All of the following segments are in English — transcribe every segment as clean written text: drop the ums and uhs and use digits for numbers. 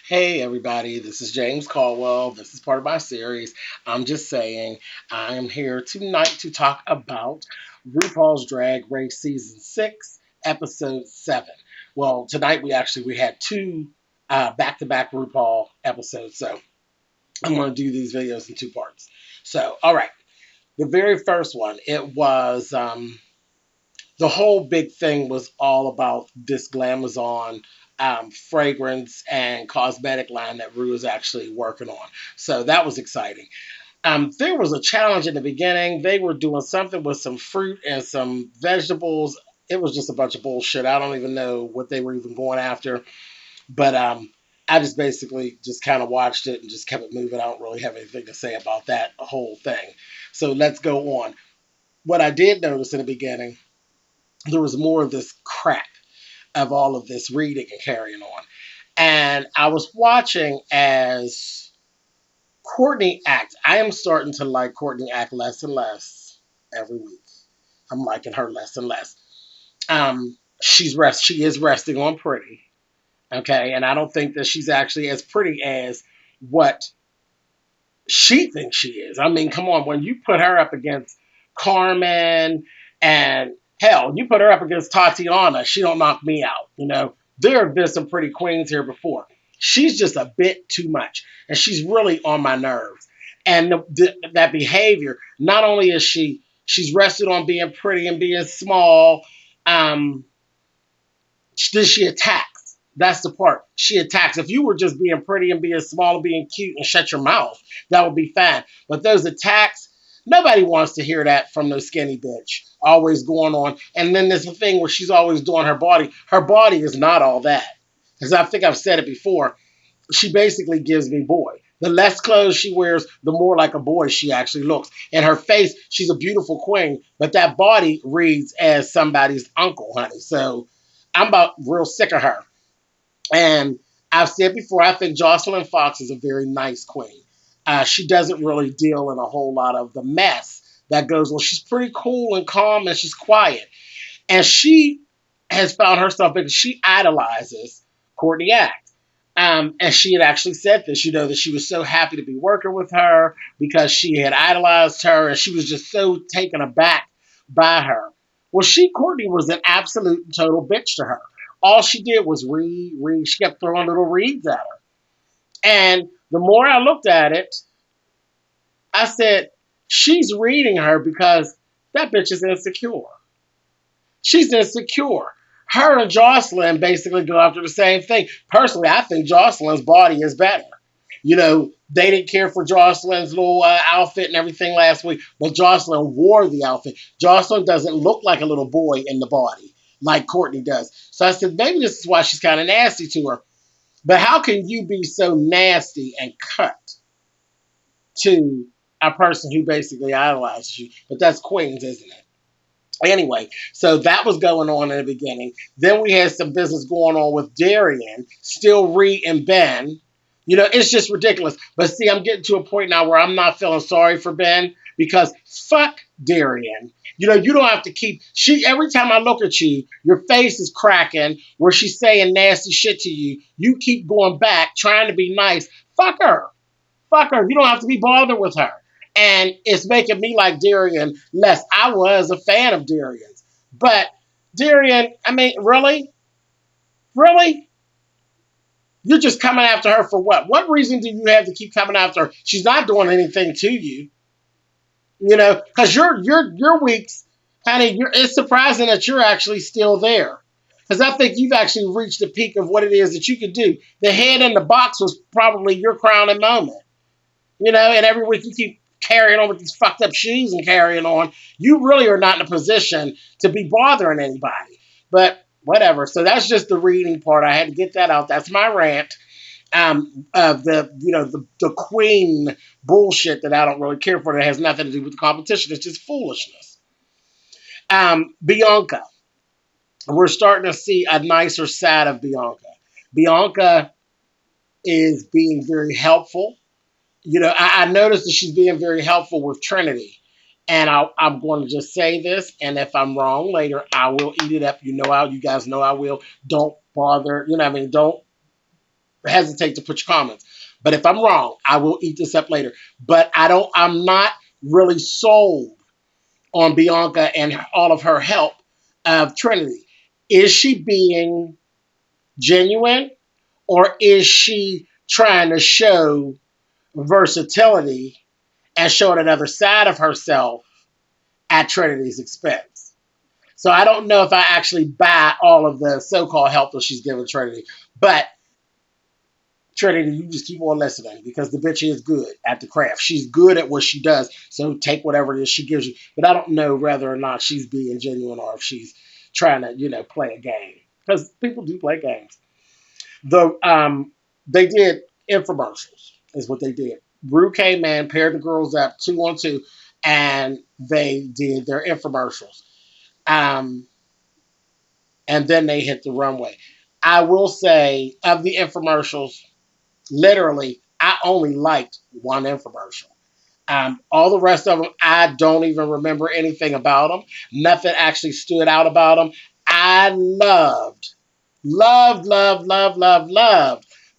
Hey everybody, this is James Caldwell. This is part of my series. I'm just saying, I am here tonight to talk about RuPaul's Drag Race Season 6, Episode 7. Well, tonight we had two back-to-back RuPaul episodes, so I'm going to do these videos in two parts. So, all right, the very first one, it was the whole big thing was all about this Glamazon fragrance and cosmetic line that Rue is actually working on. So that was exciting. There was a challenge in the beginning. They were doing something with some fruit and some vegetables. It was just a bunch of bullshit. I don't even know what they were even going after. But I just basically just kind of watched it and just kept it moving. I don't really have anything to say about that whole thing. So let's go on. What I did notice in the beginning, there was more of this crap of all of this reading and carrying on. And I was watching as Courtney Act. I am starting to like Courtney Act less and less every week. I'm liking her less and less. She is resting on pretty. Okay, and I don't think that she's actually as pretty as what she thinks she is. I mean, come on, when you put her up against Carmen and hell, you put her up against Tatiana, she don't knock me out. There have been some pretty queens here before. She's just a bit too much, and she's really on my nerves. And that behavior, not only is she's rested on being pretty and being small, um, she attacks. That's the part. She attacks. If you were just being pretty and being small and being cute and shut your mouth, that would be fine. But those attacks, nobody wants to hear that from no skinny bitch. Always going on. And then there's the thing where she's always doing her body. Her body is not all that. Because I think I've said it before. She basically gives me boy. The less clothes she wears, the more like a boy she actually looks. And her face, she's a beautiful queen, but that body reads as somebody's uncle, honey. So I'm about real sick of her. And I've said before, I think Jocelyn Fox is a very nice queen. She doesn't really deal in a whole lot of the mess that goes on. She's pretty cool and calm and she's quiet. And she has found herself because she idolizes Courtney Act. And she had actually said this, that she was so happy to be working with her because she had idolized her and she was just so taken aback by her. Well, Courtney was an absolute and total bitch to her. All she did was read. She kept throwing little reads at her. And the more I looked at it, I said, she's reading her because that bitch is insecure. She's insecure. Her and Jocelyn basically go after the same thing. Personally, I think Jocelyn's body is better. They didn't care for Jocelyn's little outfit and everything last week, but Jocelyn wore the outfit. Jocelyn doesn't look like a little boy in the body like Courtney does. So I said, maybe this is why she's kind of nasty to her. But how can you be so nasty and cut to a person who basically idolizes you? But that's Queens, isn't it? Anyway, so that was going on in the beginning. Then we had some business going on with Darien, still Ree and Ben. It's just ridiculous. But see, I'm getting to a point now where I'm not feeling sorry for Ben because fuck Darienne. You don't have to keep, every time I look at you, your face is cracking where she's saying nasty shit to you. You keep going back, trying to be nice. Fuck her. Fuck her. You don't have to be bothered with her. And it's making me like Darien less. I was a fan of Darien's. But Darien, I mean, really? Really? You're just coming after her for what? What reason do you have to keep coming after her? She's not doing anything to you. Because your weeks, honey, it's surprising that you're actually still there. Because I think you've actually reached the peak of what it is that you could do. The head in the box was probably your crowning moment. And every week you keep carrying on with these fucked up shoes and carrying on. You really are not in a position to be bothering anybody. But whatever. So that's just the reading part. I had to get that out. That's my rant. Of the queen bullshit that I don't really care for that has nothing to do with the competition. It's just foolishness. Bianca. We're starting to see a nicer side of Bianca. Bianca is being very helpful. I noticed that she's being very helpful with Trinity. And I'm going to just say this, and if I'm wrong later, I will eat it up. You guys know I will. Don't bother. Don't hesitate to put your comments. But if I'm wrong, I will eat this up later. But I'm not really sold on Bianca and all of her help of Trinity. Is she being genuine, or is she trying to show versatility and showing another side of herself at Trinity's expense? So I don't know if I actually buy all of the so-called help that she's giving Trinity. But Trinity, you just keep on listening, because the bitch is good at the craft. She's good at what she does. So take whatever it is she gives you. But I don't know whether or not she's being genuine, or if she's trying to, play a game. Because people do play games. They did infomercials, is what they did. Rue came in, paired the girls up 2-on-2, and they did their infomercials. And then they hit the runway. I will say, of the infomercials, literally, I only liked one infomercial. All the rest of them, I don't even remember anything about them. Nothing actually stood out about them. I loved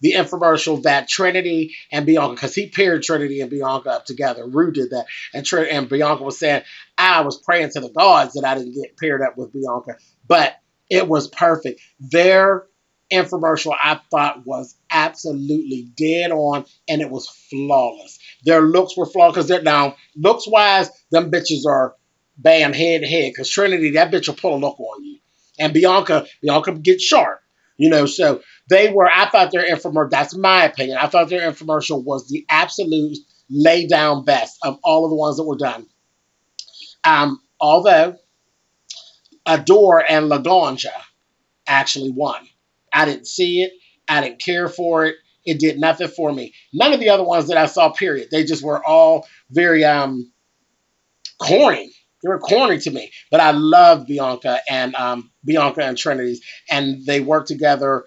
the infomercial that Trinity and Bianca, because he paired Trinity and Bianca up together. Rue did that. And Bianca was saying, I was praying to the gods that I didn't get paired up with Bianca. But it was perfect. Their infomercial, I thought, was absolutely dead on, and it was flawless. Their looks were flawless, because they're now, looks wise, them bitches are bam, head to head, because Trinity, that bitch will pull a look on you. And Bianca gets sharp. So I thought their infomercial, that's my opinion, I thought their infomercial was the absolute lay down best of all of the ones that were done. Although Adore and Laganja actually won. I didn't see it. I didn't care for it. It did nothing for me. None of the other ones that I saw, period. They just were all very corny. They were corny to me. But I loved Bianca and Trinity's, and they worked together.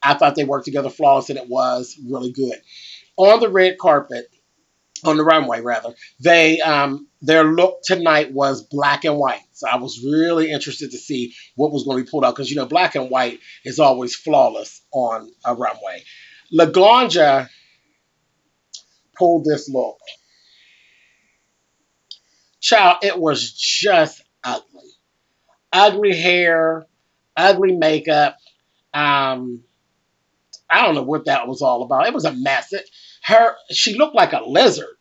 I thought they worked together flawless, and it was really good. On the red carpet, on the runway rather, their look tonight was black and white. So I was really interested to see what was going to be pulled out, because black and white is always flawless on a runway. Laganja pulled this look. Child, it was just ugly. Ugly hair, ugly makeup. I don't know what that was all about. It was a mess. She looked like a lizard.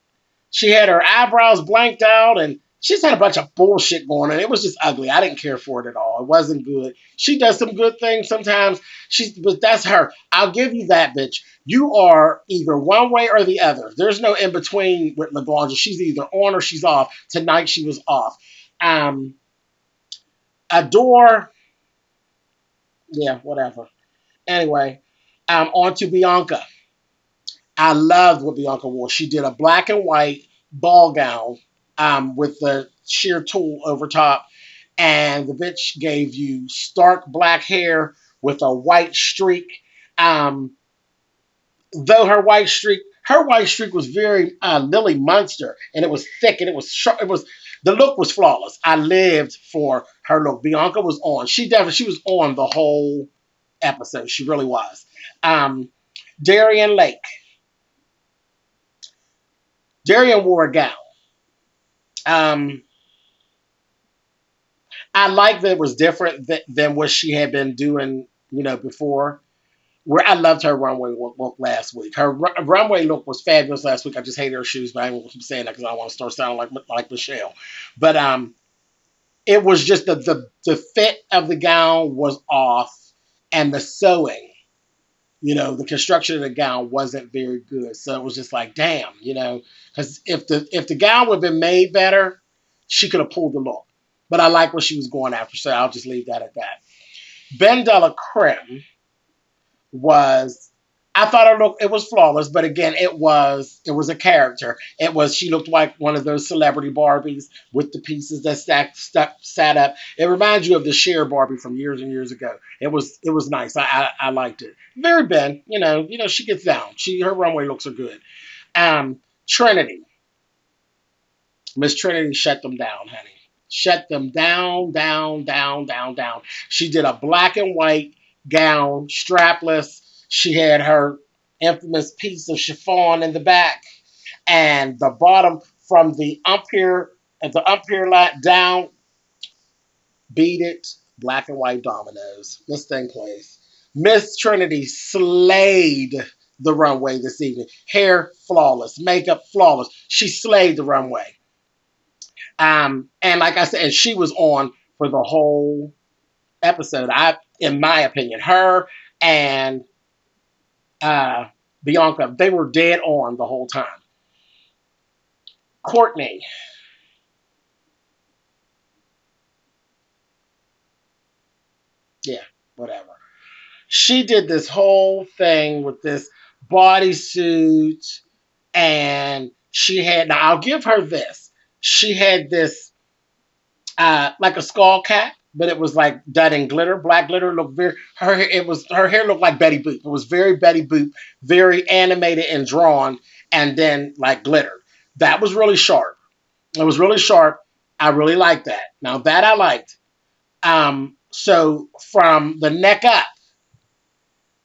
She had her eyebrows blanked out, and she just had a bunch of bullshit going on. It was just ugly. I didn't care for it at all. It wasn't good. She does some good things sometimes. But that's her. I'll give you that, bitch. You are either one way or the other. There's no in between with Laganja. She's either on or she's off. Tonight she was off. Adore, yeah, whatever. Anyway, on to Bianca. I loved what Bianca wore. She did a black and white ball gown with the sheer tulle over top. And the bitch gave you stark black hair with a white streak. Though her white streak was very Lily Munster, and it was thick, and it was sharp. The look was flawless. I lived for her look. Bianca was on. She was on the whole episode. She really was. Darien Lake. Darien wore a gown. I like that it was different than what she had been doing, before. Where I loved her runway look last week. Her runway look was fabulous last week. I just hated her shoes, but I ain't gonna keep saying that because I don't want to start sounding like Michelle. But it was just the fit of the gown was off, and the sewing, the construction of the gown wasn't very good. So it was just like, damn, because if the gown would have been made better, she could have pulled the look. But I like what she was going after, so I'll just leave that at that. Bendelacreme I thought her look, it was flawless, but again, it was a character. She looked like one of those celebrity Barbies with the pieces that sat up. It reminds you of the Cher Barbie from years and years ago. It was nice. I liked it. Very Ben, she gets down. Her runway looks are good. Trinity. Miss Trinity shut them down, honey. Shut them down. She did a black and white gown, strapless. She had her infamous piece of chiffon in the back, and the bottom from the umpire line down, beat it, black and white dominoes. This thing plays. Miss Trinity slayed the runway this evening. Hair flawless, makeup flawless. She slayed the runway. And like I said, she was on for the whole episode. In my opinion, her and Bianca, they were dead on the whole time. Courtney, yeah, whatever. She did this whole thing with this bodysuit, and she had. Now I'll give her this. She had this like a skull cap, but it was like done in glitter, black glitter. Looked very her hair looked like Betty Boop. It was very Betty Boop, very animated and drawn, and then like glittered. That was really sharp. It was really sharp. I really liked that. Now that I liked. So from the neck up,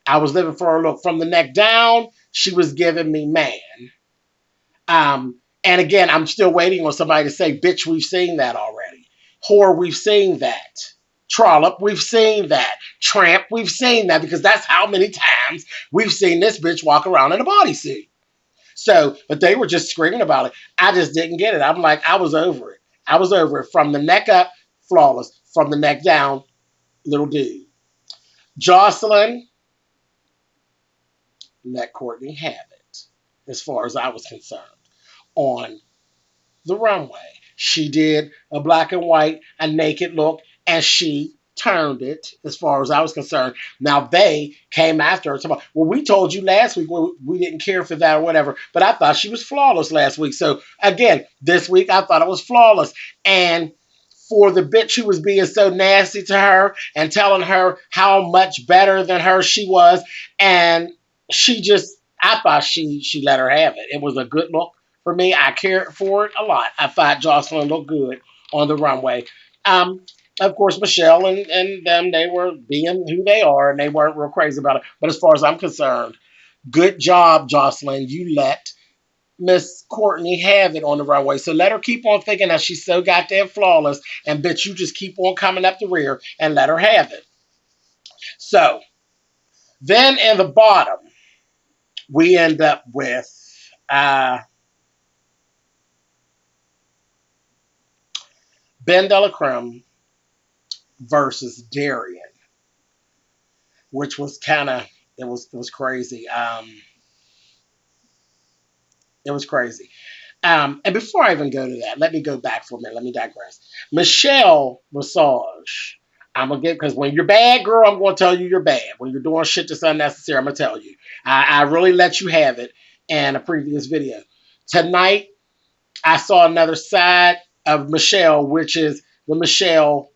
I was living for her look. From the neck down, she was giving me man. And again, I'm still waiting on somebody to say, bitch, we've seen that already. Whore, we've seen that. Trollop, we've seen that. Tramp, we've seen that, because that's how many times we've seen this bitch walk around in a bodysuit. So, but they were just screaming about it. I just didn't get it. I'm like, I was over it. I was over it. From the neck up, flawless. From the neck down, little dude. Jocelyn, let Courtney have it, as far as I was concerned, on the runway. She did a black and white, a naked look, and she turned it, as far as I was concerned. Now they came after her. Talking, well, we told you last week we didn't care for that or whatever, but I thought she was flawless last week. So again, this week I thought it was flawless. And for the bitch who was being so nasty to her and telling her how much better than her she was, and I thought she let her have it. It was a good look for me. I cared for it a lot. I thought Jocelyn looked good on the runway. Of course, Michelle and them, they were being who they are, and they weren't real crazy about it. But as far as I'm concerned, good job, Jocelyn. You let Miss Courtney have it on the runway. So let her keep on thinking that she's so goddamn flawless, and bitch, you just keep on coming up the rear and let her have it. So then in the bottom, we end up with Bendelacreme versus Darien, which was it was crazy. It was crazy. And before I even go to that, let me go back for a minute. Let me digress. Michelle Massage. I'm going to get, because when you're bad, girl, I'm going to tell you you're bad. When you're doing shit that's unnecessary, I'm going to tell you. I really let you have it in a previous video. Tonight, I saw another side of Michelle, which is the Michelle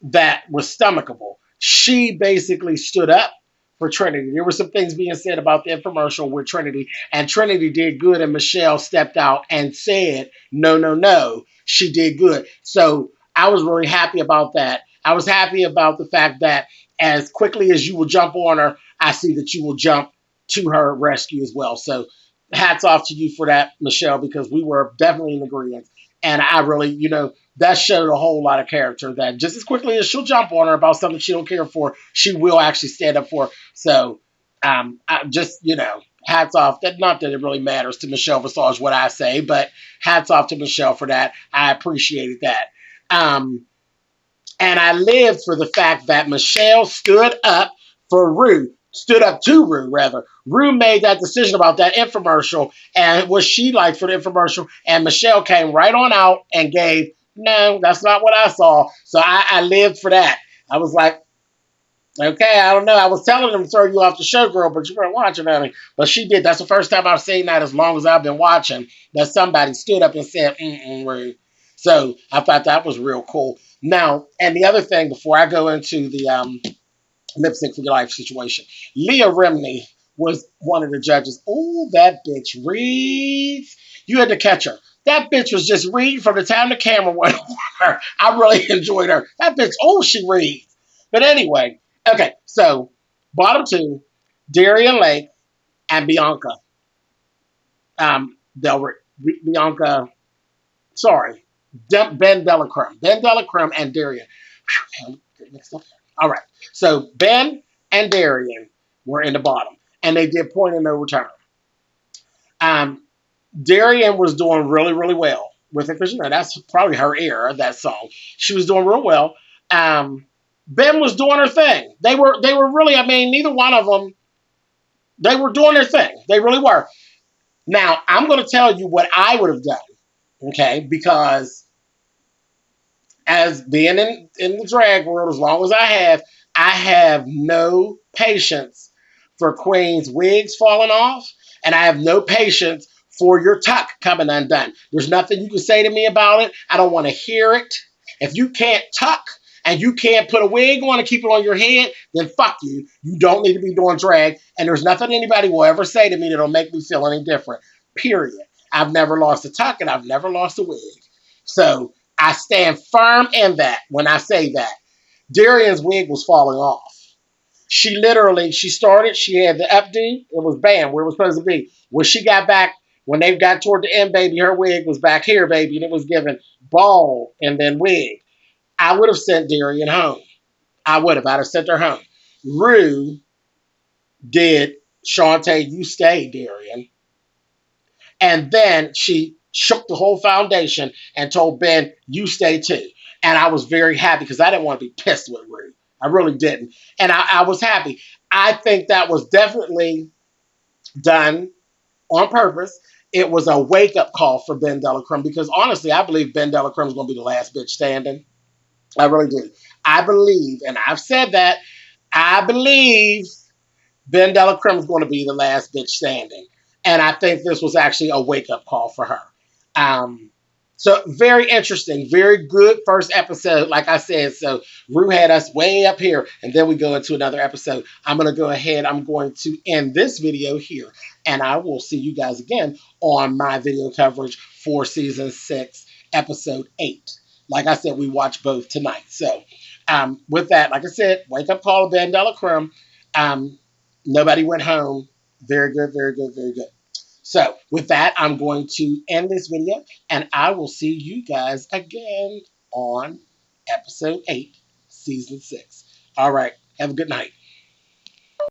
that was stomachable. She basically stood up for Trinity. There were some things being said about the infomercial with Trinity, and Trinity did good, and Michelle stepped out and said, no, no, no, she did good. So I was really happy about that. I was happy about the fact that as quickly as you will jump on her, I see that you will jump to her rescue as well. So hats off to you for that, Michelle, because we were definitely in agreement. And I really, that showed a whole lot of character, that just as quickly as she'll jump on her about something she don't care for, she will actually stand up for her. So I just, hats off. Not that it really matters to Michelle Visage what I say, but hats off to Michelle for that. I appreciated that. And I lived for the fact that Michelle stood up for Rue. Stood up to Rue, rather. Rue made that decision about that infomercial and what she liked for the infomercial. And Michelle came right on out and gave, no, that's not what I saw. So I lived for that. I was like, okay, I don't know. I was telling them to throw you off the show, girl, but you weren't watching any. But she did. That's the first time I've seen that as long as I've been watching, that somebody stood up and said, Rue. So I thought that was real cool. Now, and the other thing before I go into the lip sync for your life situation, Leah Remini was one of the judges. Oh, that bitch reads. You had to catch her. That bitch was just reading from the time the camera went over her. I really enjoyed her. That bitch, she reads. But anyway, okay, so bottom two, Darien Lake and Bianca. Bianca, sorry, Ben Delacreme and Darien. All right. So Ben and Darien were in the bottom, and they did point in no return. Um, Darienne was doing really, really well with it because that's probably her era. That song, she was doing real well. Um, Ben was doing her thing. They were really. I mean, neither one of them. They were doing their thing. They really were. Now I'm going to tell you what I would have done. Okay, because as being in the drag world as long as I have no patience for queens' wigs falling off, and I have no patience for your tuck coming undone. There's nothing you can say to me about it. I don't want to hear it. If you can't tuck and you can't put a wig on and keep it on your head, then fuck you. You don't need to be doing drag, and there's nothing anybody will ever say to me that'll make me feel any different. Period. I've never lost a tuck and I've never lost a wig. So I stand firm in that when I say that. Darien's wig was falling off. She started, she had the updo, it was bam, where it was supposed to be. When she got back, when they got toward the end, baby, her wig was back here, baby, and it was given ball and then wig. I would have sent Darien home. I'd have sent her home. Rue did, Shantae, you stay, Darien. And then she shook the whole foundation and told Ben, you stay too. And I was very happy because I didn't want to be pissed with Rue. I really didn't. And I was happy. I think that was definitely done on purpose. It was a wake-up call for Bendelacreme because honestly, I believe Bendelacreme is going to be the last bitch standing. I really do. I believe, and I've said that, I believe Bendelacreme is going to be the last bitch standing. And I think this was actually a wake-up call for her. So very interesting, very good first episode, like I said. So Rue had us way up here, and then we go into another episode. I'm going to go ahead. I'm going to end this video here, and I will see you guys again on my video coverage for season 6, episode 8. Like I said, we watch both tonight. So with that, like I said, wake up call to Bendelacreme. Nobody went home. Very good, very good, very good. So with that, I'm going to end this video, and I will see you guys again on episode 8, season 6. All right. Have a good night.